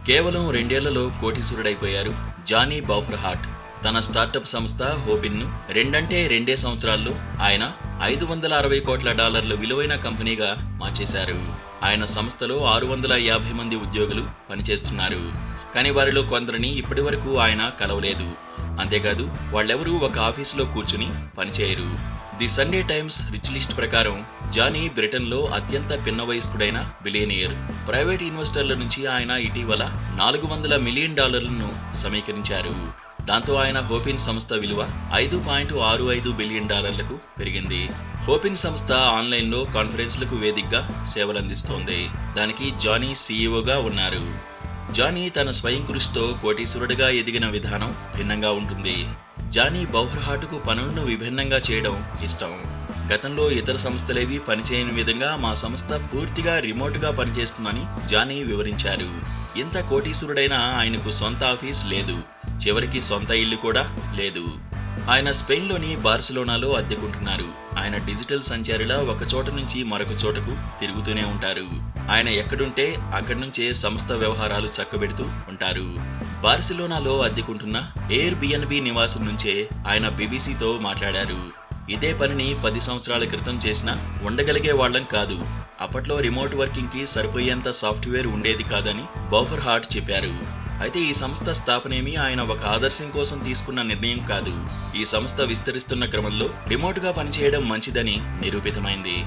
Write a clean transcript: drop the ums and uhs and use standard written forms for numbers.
కేవలం 2 ఏళ్లలో కోటీశ్వరుడైపోయారు జానీ బౌఫర్హాట్. తన స్టార్టప్ సంస్థ హోపిన్ను రెండంటే రెండే సంవత్సరాల్లో ఆయన $560 కోట్ల విలువైన కంపెనీగా మార్చేశారు. ఆయన సంస్థలో 650 మంది ఉద్యోగులు పనిచేస్తున్నారు. కానీ వారిలో కొందరిని ఇప్పటి వరకు ఆయన కలవలేదు. అంతేకాదు వాళ్ళెవరూ ఒక ఆఫీసులో కూర్చుని పనిచేయరు. The Sunday Times rich list ప్రకారం జానీ బ్రిటన్లో అత్యంత పిన్న వయస్కుడైన బిలియనియర్. ప్రైవేట్ ఇన్వెస్టర్ల నుంచి ఆయన ఇటీవల $400 మిలియన్ సమీకరించారు. దాంతో ఆయన హోపిన్ సంస్థ విలువ $5.65 బిలియన్ పెరిగింది. హోపిన్ సంస్థ ఆన్లైన్లో కాన్ఫరెన్స్లకు వేదికగా సేవలందిస్తోంది. దానికి జానీ సీఈఓగా ఉన్నారు. జానీ తన స్వయం కృషితో కోటీశ్వరుడిగా ఎదిగిన విధానం భిన్నంగా ఉంటుంది. జానీ బౌఫర్హాట్కు పనులను విభిన్నంగా చేయడం ఇష్టం. గతంలో ఇతర సంస్థలేవి పనిచేయని విధంగా మా సంస్థ పూర్తిగా రిమోట్గా పనిచేస్తుందని జానీ వివరించారు. ఇంత కోటీశ్వరుడైనా ఆయనకు సొంత ఆఫీస్ లేదు. చివరికి సొంత ఇల్లు కూడా లేదు. ఆయన స్పెయిన్లోని బార్సిలోనాలో అద్దెకుంటున్నారు. ఆయన డిజిటల్ సంచారిలా ఒక చోట నుంచి మరొక చోటకు తిరుగుతూనే ఉంటారు. ఆయన ఎక్కడుంటే అక్కడి నుంచే సంస్థ వ్యవహారాలు చక్కబెడుతూ ఉంటారు. బార్సిలోనాలో అద్దెకుంటున్న ఎయిర్ బిఎన్బి నివాసం నుంచే ఆయన బీబీసీతో మాట్లాడారు. ఇదే పనిని 10 సంవత్సరాల క్రితం చేసినా ఉండగలిగే వాళ్ళం కాదు. అప్పట్లో రిమోట్ వర్కింగ్కి సరిపోయేంత సాఫ్ట్వేర్ ఉండేది కాదని బౌఫర్హాట్ చెప్పారు. అయితే ఈ సంస్థ స్థాపనేమి ఆయన ఒక ఆదర్శం కోసం తీసుకున్న నిర్ణయం కాదు. ఈ సంస్థ విస్తరిస్తున్న క్రమంలో రిమోట్గా పనిచేయడం మంచిదని నిరూపితమైంది.